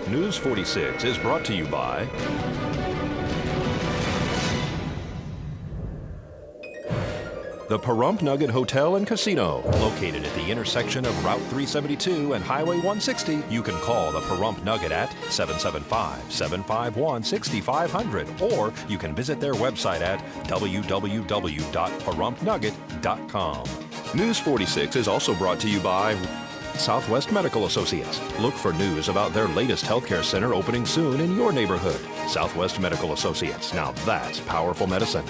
News 46 is brought to you by the Pahrump Nugget Hotel and Casino, located at the intersection of Route 372 and Highway 160. You can call the Pahrump Nugget at 775-751-6500, or you can visit their website at www.parumpnugget.com. News 46 is also brought to you by Southwest Medical Associates. Look for news about their latest healthcare center opening soon in your neighborhood. Southwest Medical Associates. Now that's powerful medicine.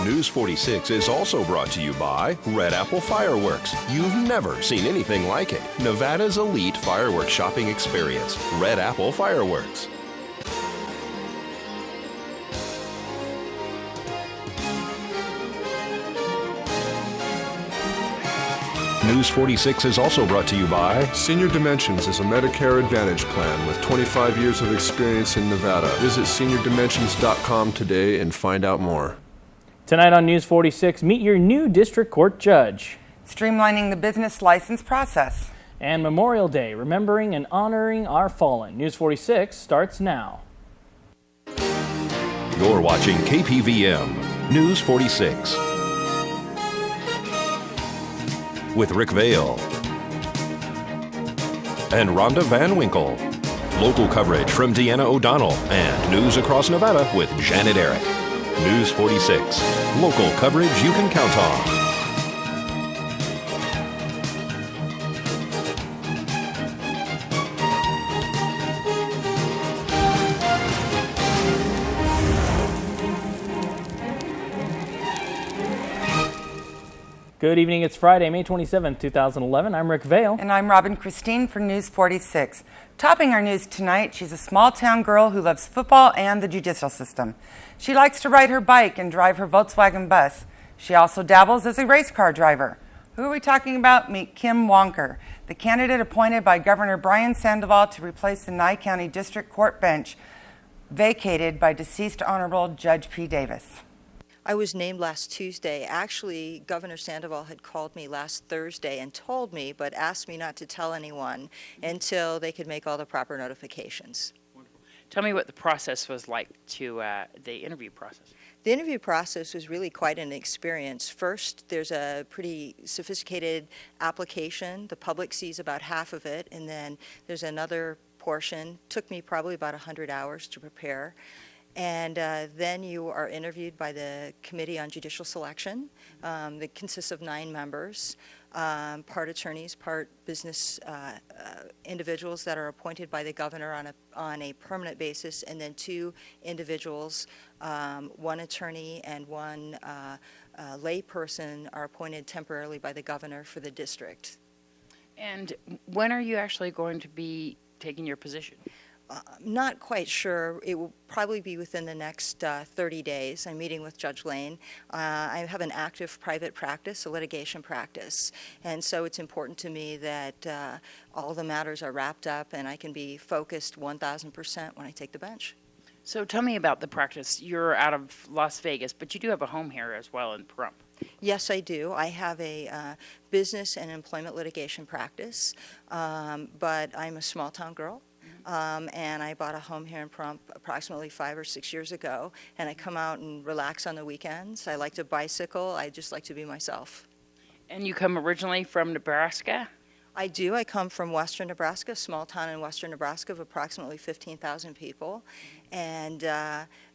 News 46 is also brought to you by Red Apple Fireworks. You've never seen anything like it. Nevada's elite fireworks shopping experience. Red Apple Fireworks. News 46 is also brought to you by Senior Dimensions is a Medicare Advantage plan with 25 years of experience in Nevada. Visit seniordimensions.com today and find out more. Tonight on News 46, meet your new district court judge. Streamlining the business license process. And Memorial Day, remembering and honoring our fallen. News 46 starts now. You're watching KPVM News 46 with Rick Vale and Rhonda Van Winkle. Local coverage from Deanna O'Donnell and news across Nevada with Janet Eric. News 46, local coverage you can count on. Good evening, it's Friday, May 27th, 2011. I'm Rick Vale. And I'm Robin Christine for News 46. Topping our news tonight, she's a small-town girl who loves football and the judicial system. She likes to ride her bike and drive her Volkswagen bus. She also dabbles as a race car driver. Who are we talking about? Meet Kim Wanker, the candidate appointed by Governor Brian Sandoval to replace the Nye County District Court bench vacated by deceased Honorable Judge P. Davis. I was named last Tuesday. Actually, Governor Sandoval had called me last Thursday and told me, but asked me not to tell anyone until they could make all the proper notifications. Wonderful. Tell me what the process was like to the interview process. The interview process was really quite an experience. First, there's a pretty sophisticated application. The public sees about half of it, and then there's another portion. Took me probably about 100 hours to prepare. And then you are interviewed by the Committee on Judicial Selection that consists of 9 members, part attorneys, part business individuals that are appointed by the governor on a permanent basis, and then 2 individuals, 1 attorney and 1 lay person are appointed temporarily by the governor for the district. And when are you actually going to be taking your position? Not quite sure. It will probably be within the next 30 days. I'm meeting with Judge Lane. I have an active private practice, a litigation practice, and so it's important to me that all the matters are wrapped up and I can be focused 1,000% when I take the bench. So tell me about the practice. You're out of Las Vegas, but you do have a home here as well in Pahrump. Yes, I do. I have a business and employment litigation practice, but I'm a small-town girl. And I bought a home here in Pahrump approximately 5 or 6 years ago, and I come out and relax on the weekends. I like to bicycle. I just like to be myself. And you come originally from Nebraska? I do. I come from western Nebraska, a small town in western Nebraska of approximately 15,000 people. And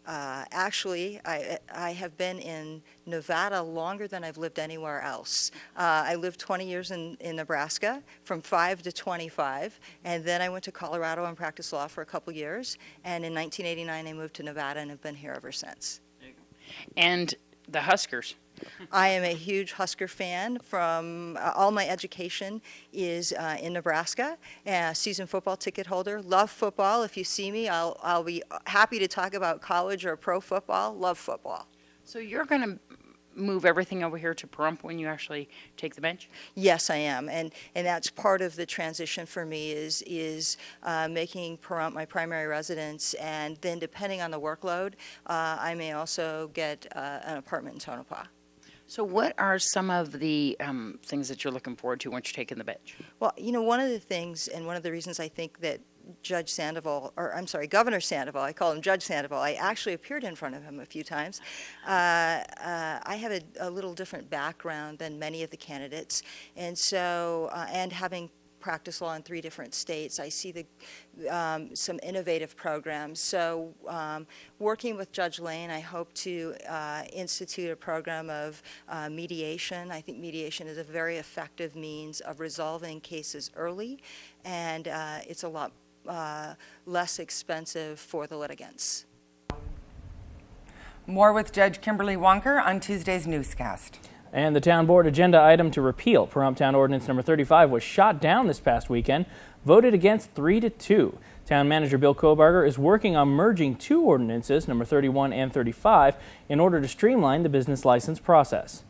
actually, I have been in Nevada longer than I've lived anywhere else. I lived 20 years in Nebraska, from 5 to 25, and then I went to Colorado and practiced law for a couple years. And in 1989, I moved to Nevada and have been here ever since. There you go. And the Huskers. I am a huge Husker fan. From all my education is in Nebraska. Season football ticket holder. Love football. If you see me, I'll be happy to talk about college or pro football. Love football. So you're going to move everything over here to Pahrump when you actually take the bench? Yes, I am, and that's part of the transition for me is making Pahrump my primary residence, and then depending on the workload, I may also get an apartment in Tonopah. So what are some of the things that you're looking forward to once you're taking the bench? Well, you know, one of the things and one of the reasons I think that Judge Sandoval, or I'm sorry, Governor Sandoval. I call him Judge Sandoval. I actually appeared in front of him a few times. I have a little different background than many of the candidates, and so, and having practiced law in 3 different states, I see some innovative programs. So working with Judge Lane, I hope to institute a program of mediation. I think mediation is a very effective means of resolving cases early, and it's a lot less expensive for the litigants. More with Judge Kimberly Wanker on Tuesday's Newscast. And the town board agenda item to repeal Pahrump Town Ordinance number 35 was shot down this past weekend, voted against 3-2. Town Manager Bill Kobarger is working on merging 2 ordinances, number 31 and 35, in order to streamline the business license process.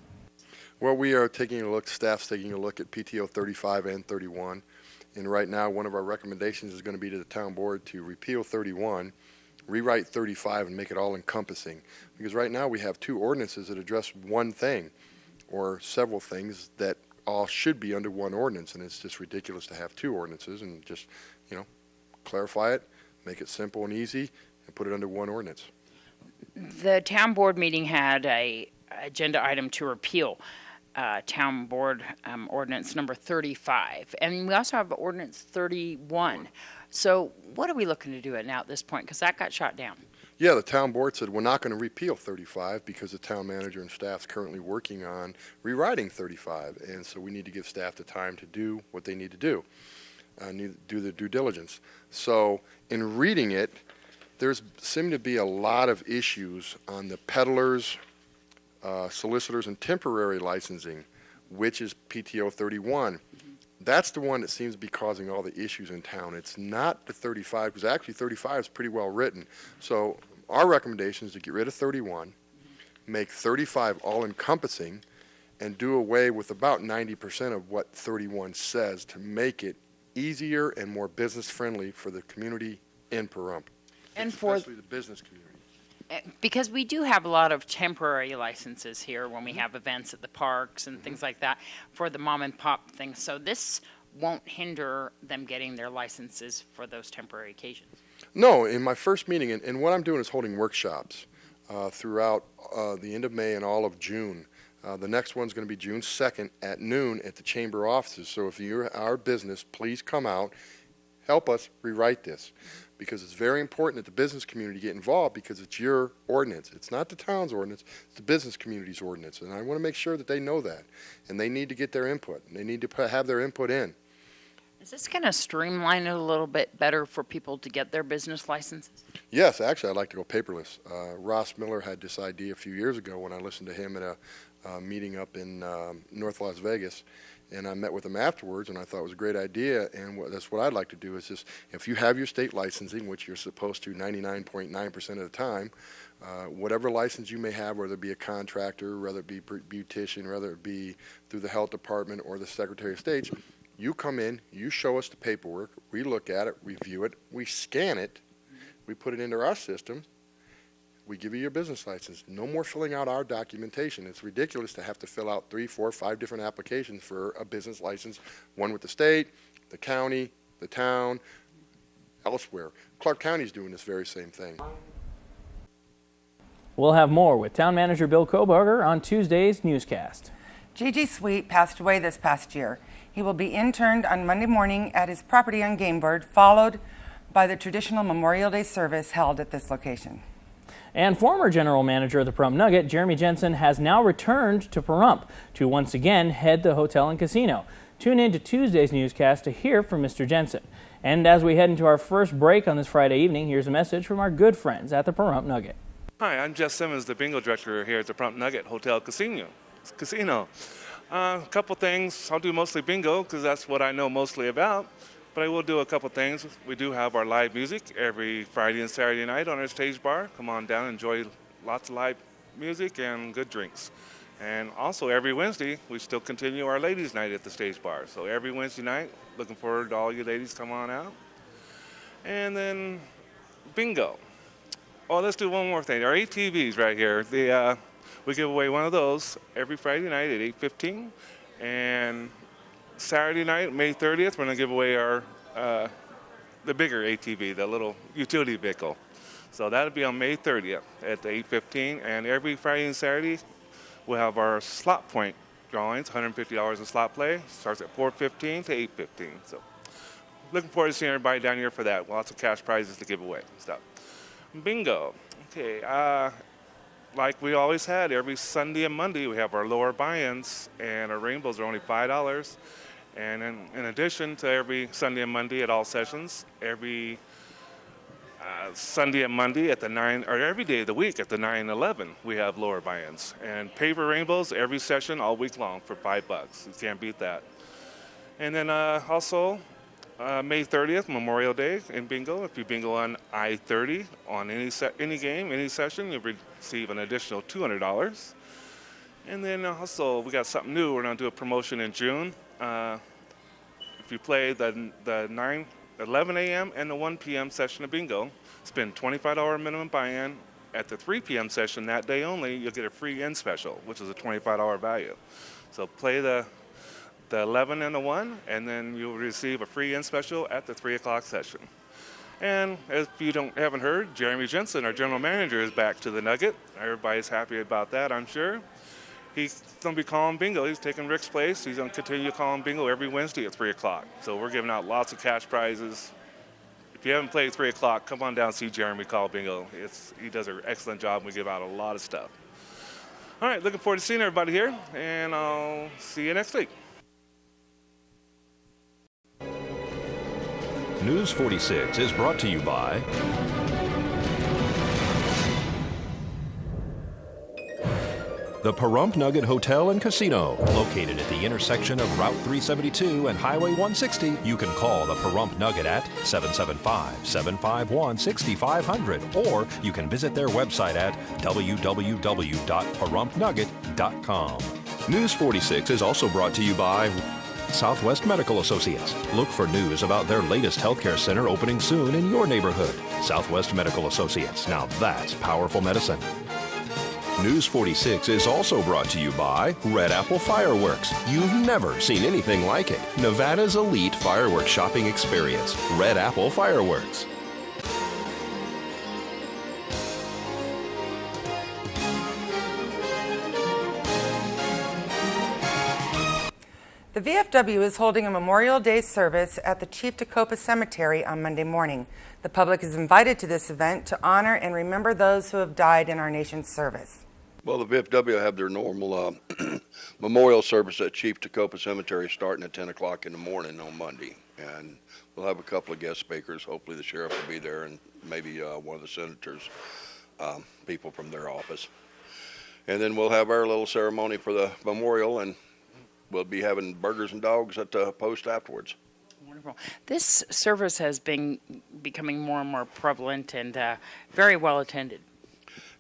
Well, we are taking a look, staff's taking a look at PTO 35 and 31. And right now, one of our recommendations is going to be to the town board to repeal 31, rewrite 35, and make it all encompassing. Because right now we have 2 ordinances that address one thing, or several things that all should be under one ordinance, and it's just ridiculous to have 2 ordinances, and just, clarify it, make it simple and easy, and put it under one ordinance. The town board meeting had a agenda item to repeal town board ordinance number 35, and we also have ordinance 31. So what are we looking to do now at this point, because that got shot down? Yeah, the town board said we're not going to repeal 35 because the town manager and staff's currently working on rewriting 35, and so we need to give staff the time to do what they need to do, do the due diligence. So in reading it, there's seemed to be a lot of issues on the peddlers, solicitors, and temporary licensing, which is PTO 31. That's the one that seems to be causing all the issues in town. It's not the 35, because actually 35 is pretty well written. So our recommendation is to get rid of 31, make 35 all-encompassing, and do away with about 90% of what 31 says to make it easier and more business-friendly for the community in Pahrump, and especially the business community. Because we do have a lot of temporary licenses here when we have events at the parks and things like that for the mom and pop things. So this won't hinder them getting their licenses for those temporary occasions. No, in my first meeting, and what I'm doing is holding workshops throughout the end of May and all of June. The next one's going to be June 2nd at noon at the chamber offices. So if you're our business, please come out, help us rewrite this. Because it's very important that the business community get involved, because it's your ordinance. It's not the town's ordinance, it's the business community's ordinance. And I want to make sure that they know that. And they need to get their input. And they need to have their input in. Is this going to streamline it a little bit better for people to get their business licenses? Yes, actually, I'd like to go paperless. Ross Miller had this idea a few years ago when I listened to him at a meeting up in North Las Vegas. And I met with him afterwards, and I thought it was a great idea, and that's what I'd like to do is just, if you have your state licensing, which you're supposed to 99.9% of the time, whatever license you may have, whether it be a contractor, whether it be beautician, whether it be through the health department or the Secretary of State, you come in, you show us the paperwork, we look at it, review it, we scan it, we put it into our system, we give you your business license. No more filling out our documentation. It's ridiculous to have to fill out 3, 4, 5 different applications for a business license, one with the state, the county, the town, elsewhere. Clark County's doing this very same thing. We'll have more with Town Manager Bill Kobarger on Tuesday's Newscast. Gigi Sweet passed away this past year. He will be interned on Monday morning at his property on Gamebird, followed by the traditional Memorial Day service held at this location. And former general manager of the Pahrump Nugget, Jeremy Jensen, has now returned to Pahrump to once again head the hotel and casino. Tune in to Tuesday's Newscast to hear from Mr. Jensen. And as we head into our first break on this Friday evening, here's a message from our good friends at the Pahrump Nugget. Hi, I'm Jeff Simmons, the bingo director here at the Pahrump Nugget Hotel Casino. A couple things. I'll do mostly bingo because that's what I know mostly about. But I will do a couple things. We do have our live music every Friday and Saturday night on our stage bar. Come on down, enjoy lots of live music and good drinks. And also every Wednesday, we still continue our ladies' night at the stage bar. So every Wednesday night, looking forward to all you ladies come on out. And then bingo. Oh, let's do one more thing. Our ATVs right here. We give away one of those every Friday night at 8:15. And Saturday night, May 30th, we're going to give away our the bigger ATV, the little utility vehicle. So that'll be on May 30th at the 8:15, and every Friday and Saturday we'll have our slot point drawings, $150 in slot play. Starts at 4:15 to 8:15. So looking forward to seeing everybody down here for that. Lots of cash prizes to give away and stuff. Bingo. Okay, like we always had, every Sunday and Monday we have our lower buy-ins, and our rainbows are only $5. And in addition to every Sunday and Monday at all sessions, every Sunday and Monday at the 9, or every day of the week at the 9 and 11, we have lower buy-ins. And paver rainbows every session all week long for $5. You can't beat that. And then also, May 30th, Memorial Day in bingo. If you bingo on I-30 on any game, any session, you'll receive an additional $200. And then also, we got something new. We're going to do a promotion in June. If you play the 11 a.m. and the 1 p.m. session of bingo, spend $25 minimum buy-in. At the 3 p.m. session that day only, you'll get a free in special, which is a $25 value. So play the 11 and the 1, and then you'll receive a free in special at the 3 o'clock session. And if you haven't heard, Jeremy Jensen, our general manager, is back to the Nugget. Everybody's happy about that, I'm sure. He's going to be calling bingo. He's taking Rick's place. He's going to continue calling bingo every Wednesday at 3 o'clock. So we're giving out lots of cash prizes. If you haven't played 3 o'clock, come on down and see Jeremy call bingo. He does an excellent job. We give out a lot of stuff. All right, looking forward to seeing everybody here, and I'll see you next week. News 46 is brought to you by the Pahrump Nugget Hotel and Casino, located at the intersection of Route 372 and Highway 160. You can call the Pahrump Nugget at 775-751-6500, or you can visit their website at www.parumpnugget.com. News 46 is also brought to you by Southwest Medical Associates. Look for news about their latest healthcare center opening soon in your neighborhood. Southwest Medical Associates. Now that's powerful medicine. News 46 is also brought to you by Red Apple Fireworks. You've never seen anything like it. Nevada's elite fireworks shopping experience. Red Apple Fireworks. The VFW is holding a Memorial Day service at the Chief Tecopa Cemetery on Monday morning. The public is invited to this event to honor and remember those who have died in our nation's service. Well, the VFW have their normal memorial service at Chief Tecopa Cemetery starting at 10 o'clock in the morning on Monday. And we'll have a couple of guest speakers. Hopefully the sheriff will be there, and maybe one of the senators, people from their office. And then we'll have our little ceremony for the memorial, and we'll be having burgers and dogs at the post afterwards. Wonderful. This service has been becoming more and more prevalent and very well attended.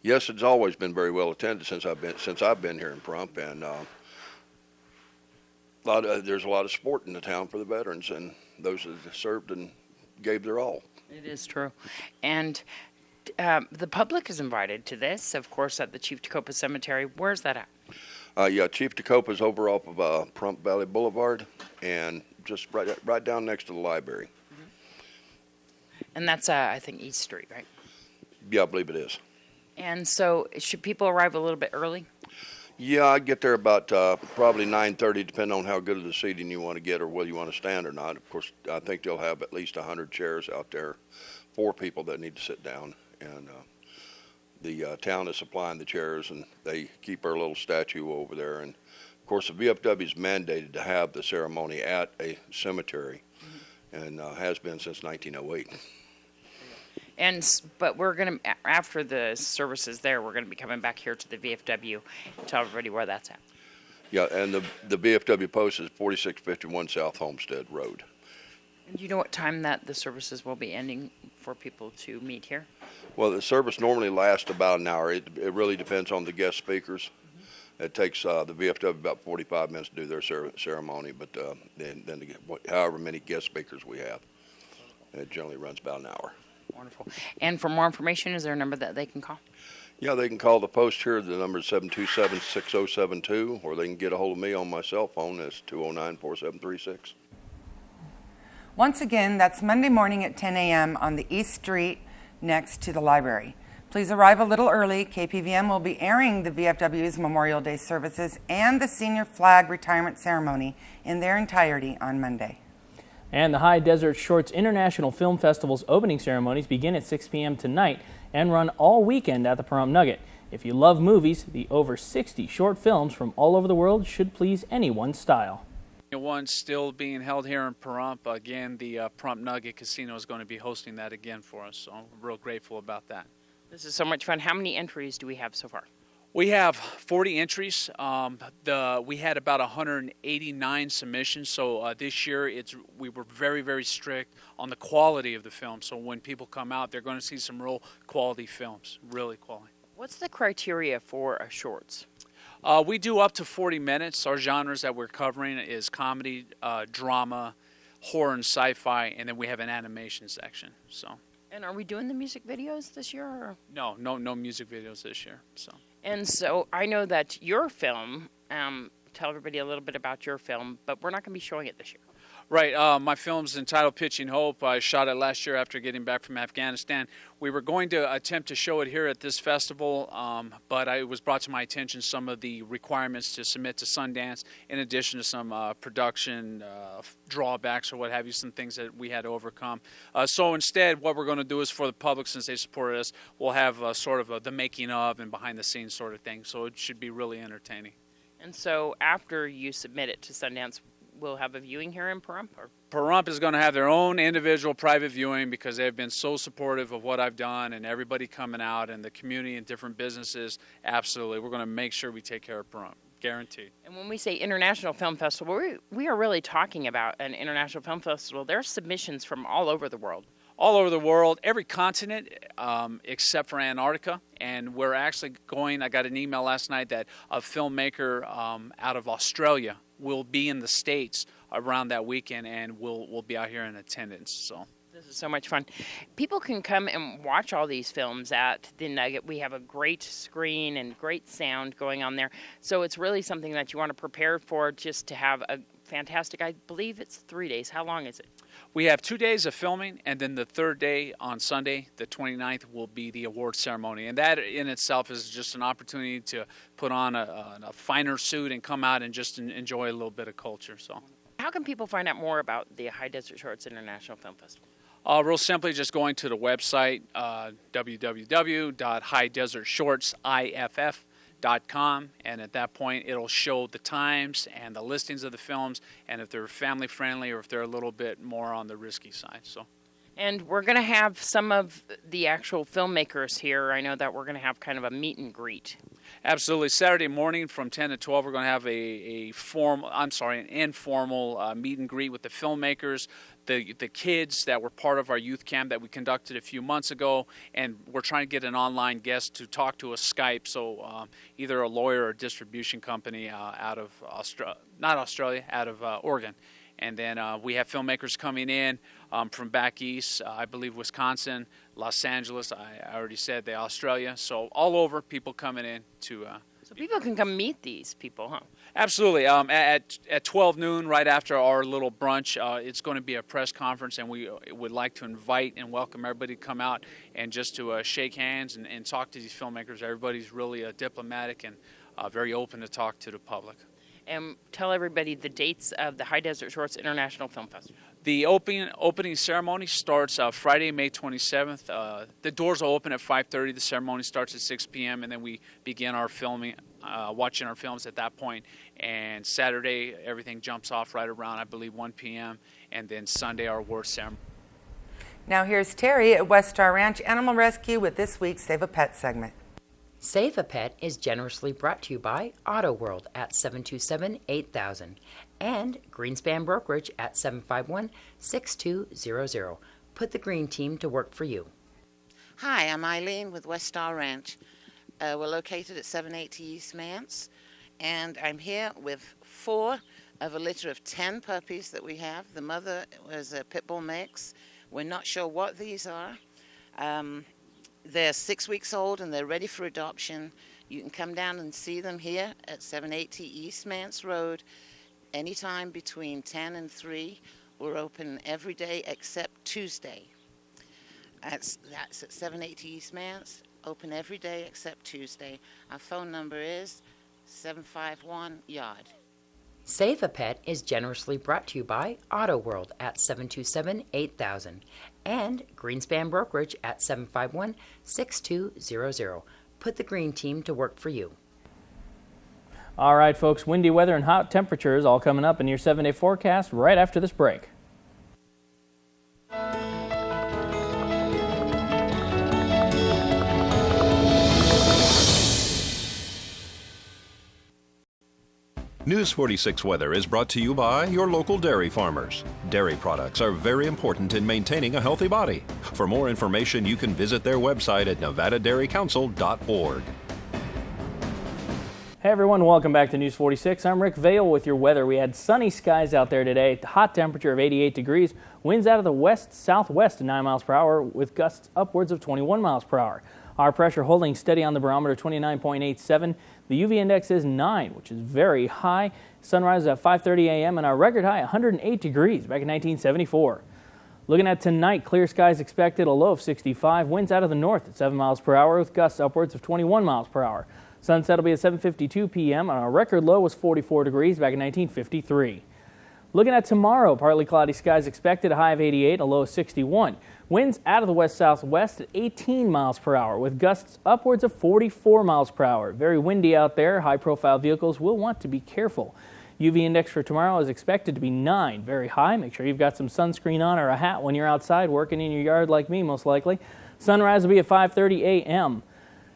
Yes, it's always been very well attended since I've been here in Pahrump, and there's a lot of support in the town for the veterans and those that served and gave their all. It is true, and the public is invited to this, of course, at the Chief Tecopa Cemetery. Where's that at? Yeah, Chief Tecopa is over off of Pahrump Valley Boulevard, and just right down next to the library. Mm-hmm. And that's, I think, East Street, right? Yeah, I believe it is. And so, should people arrive a little bit early? Yeah, I get there about probably 9:30, depending on how good of the seating you want to get or whether you want to stand or not. Of course, I think they'll have at least 100 chairs out there for people that need to sit down. And the town is supplying the chairs, and they keep our little statue over there. And, of course, the VFW is mandated to have the ceremony at a cemetery, and has been since 1908. But we're going to, after the services there, we're going to be coming back here to the VFW and tell everybody where that's at. Yeah, and the VFW post is 4651 South Homestead Road. And do you know what time that the services will be ending for people to meet here? Well, the service normally lasts about an hour. It really depends on the guest speakers. Mm-hmm. It takes the VFW about 45 minutes to do their ceremony, but then however many guest speakers we have, it generally runs about an hour. Wonderful. And for more information, is there a number that they can call? Yeah, they can call the post here. The number is 727-6072, or they can get a hold of me on my cell phone. It's 209-4736. Once again, that's Monday morning at 10 a.m. on the East Street next to the library. Please arrive a little early. KPVM will be airing the VFW's Memorial Day services and the Senior Flag Retirement Ceremony in their entirety on Monday. And the High Desert Shorts International Film Festival's opening ceremonies begin at 6 p.m. tonight and run all weekend at the Pahrump Nugget. If you love movies, the over 60 short films from all over the world should please anyone's style. One still being held here in Pahrump. Again, the Pahrump Nugget Casino is going to be hosting that again for us, so I'm real grateful about that. This is so much fun. How many entries do we have so far? We have 40 entries. We had about 189 submissions, so this year we were very, very strict on the quality of the film. So when people come out, they're going to see some real quality films, really quality. What's the criteria for shorts? We do up to 40 minutes. Our genres that we're covering is comedy, drama, horror, and sci-fi, and then we have an animation section. So. And are we doing the music videos this year? Or? No music videos this year. So. And so I know that your film, tell everybody a little bit about your film, but we're not going to be showing it this year. Right. My film's entitled Pitching Hope. I shot it last year after getting back from Afghanistan. We were going to attempt to show it here at this festival, but it was brought to my attention some of the requirements to submit to Sundance, in addition to some production drawbacks or what have you, some things that we had to overcome. So instead, what we're going to do is for the public, since they supported us, we'll have sort of the making of and behind the scenes sort of thing. So it should be really entertaining. And so after you submit it to Sundance, we'll have a viewing here in Pahrump? Pahrump is going to have their own individual private viewing because they've been so supportive of what I've done and everybody coming out and the community and different businesses. Absolutely. We're going to make sure we take care of Pahrump. Guaranteed. And when we say International Film Festival, we are really talking about an international film festival. There are submissions from all over the world. All over the world, every continent except for Antarctica. And we're actually going, I got an email last night that a filmmaker out of Australia will be in the States around that weekend, and we'll be out here in attendance. So this is so much fun. People can come and watch all these films at the Nugget. We have a great screen and great sound going on there. So it's really something that you want to prepare for, just to have a fantastic, I believe it's 3 days. How long is it? We have 2 days of filming, and then the third day on Sunday, the 29th, will be the award ceremony. And that in itself is just an opportunity to put on a finer suit and come out and just enjoy a little bit of culture. So, how can people find out more about the High Desert Shorts International Film Festival? Real simply, just going to the website, www.highdesertshortsiff.com, and at that point it'll show the times and the listings of the films, and if they're family friendly or if they're a little bit more on the risky side. So, and we're going to have some of the actual filmmakers here. I know that we're going to have kind of a meet and greet. Absolutely. Saturday morning from 10 to 12, we're going to have an informal meet and greet with the filmmakers, the kids that were part of our youth camp that we conducted a few months ago, and we're trying to get an online guest to talk to us Skype, so either a lawyer or a distribution company out of Oregon. And then we have filmmakers coming in from back east, I believe Wisconsin, Los Angeles, I already said Australia. So all over, people coming in to... so people can come meet these people, huh? Absolutely. At 12 noon, right after our little brunch, it's going to be a press conference, and we would like to invite and welcome everybody to come out and just to shake hands and talk to these filmmakers. Everybody's really diplomatic and very open to talk to the public. And tell everybody the dates of the High Desert Shorts International Film Festival. The opening ceremony starts Friday, May 27th. The doors will open at 5:30. The ceremony starts at 6 p.m. and then we begin our filming, watching our films at that point. And Saturday, everything jumps off right around, I believe, 1 p.m. And then Sunday, our award ceremony. Now here's Terry at West Star Ranch Animal Rescue with this week's Save a Pet segment. Save a Pet is generously brought to you by Auto World at 727-8000 and Greenspan Brokerage at 751-6200. Put the green team to work for you. Hi, I'm Eileen with West Star Ranch. We're located at 780 East Mance, and I'm here with 4 of a litter of 10 puppies that we have. The mother was a pit bull mix. We're not sure what these are. They're 6 weeks old and they're ready for adoption. You can come down and see them here at 780 East Mance Road anytime between 10 and 3, We're open every day except Tuesday. That's at 780 East Mance. Open every day except Tuesday. Our phone number is 751-YARD. Save a Pet is generously brought to you by Auto World at 727-8000 and Greenspan Brokerage at 751-6200. Put the green team to work for you. All right, folks, windy weather and hot temperatures all coming up in your 7-day forecast right after this break. News 46 weather is brought to you by your local dairy farmers. Dairy products are very important in maintaining a healthy body. For more information, you can visit their website at nevadadairycouncil.org. Hey everyone, welcome back to News 46. I'm Rick Vale with your weather. We had sunny skies out there today, hot temperature of 88 degrees, winds out of the west-southwest at 9 miles per hour with gusts upwards of 21 miles per hour. Our pressure holding steady on the barometer, 29.87. The UV index is 9, which is very high. Sunrise at 5:30 a.m. and our record high, 108 degrees back in 1974. Looking at tonight, clear skies expected, a low of 65. Winds out of the north at 7 miles per hour with gusts upwards of 21 miles per hour. Sunset will be at 7:52 p.m. and our record low was 44 degrees back in 1953. Looking at tomorrow, partly cloudy skies expected, a high of 88, a low of 61. Winds out of the west-southwest at 18 miles per hour with gusts upwards of 44 miles per hour. Very windy out there. High-profile vehicles will want to be careful. UV index for tomorrow is expected to be 9, very high. Make sure you've got some sunscreen on or a hat when you're outside working in your yard like me, most likely. Sunrise will be at 5:30 a.m.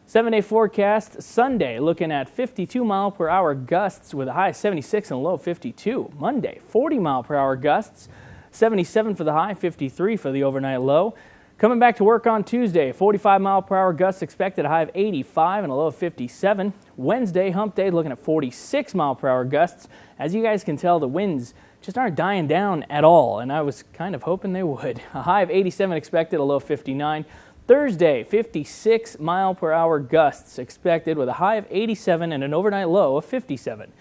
7-day forecast, Sunday looking at 52 mile per hour gusts with a high of 76 and a low of 52. Monday, 40 mile per hour gusts, 77 for the high, 53 for the overnight low. Coming back to work on Tuesday, 45 mile per hour gusts expected, a high of 85 and a low of 57. Wednesday, hump day, looking at 46 mile per hour gusts. As you guys can tell, the winds just aren't dying down at all, and I was kind of hoping they would. A high of 87 expected, a low of 59. Thursday, 56 mile per hour gusts expected with a high of 87 and an overnight low of 57.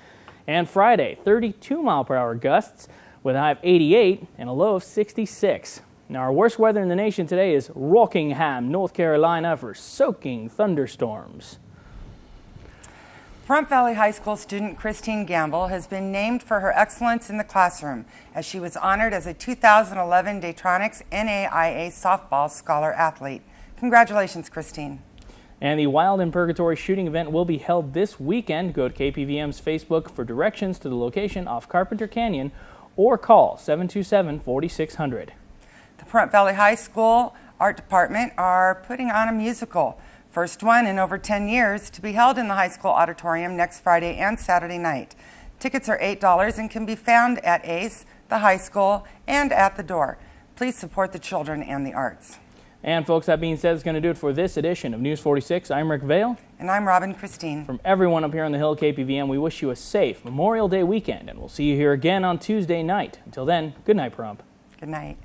And Friday, 32 mile per hour gusts with a high of 88 and a low of 66. Now our worst weather in the nation today is Rockingham, North Carolina for soaking thunderstorms. Pahrump Valley High School student Christine Gamble has been named for her excellence in the classroom as she was honored as a 2011 Daytronics NAIA softball scholar athlete. Congratulations, Christine. And the Wild in Purgatory shooting event will be held this weekend. Go to KPVM's Facebook for directions to the location off Carpenter Canyon or call 727-4600. The Pahrump Valley High School Art Department are putting on a musical. First one in over 10 years to be held in the high school auditorium next Friday and Saturday night. Tickets are $8 and can be found at ACE, the high school, and at the door. Please support the children and the arts. And folks, that being said, it's going to do it for this edition of News 46. I'm Rick Vale. And I'm Robin Christine. From everyone up here on the Hill KPVM, we wish you a safe Memorial Day weekend, and we'll see you here again on Tuesday night. Until then, good night, Pahrump. Good night.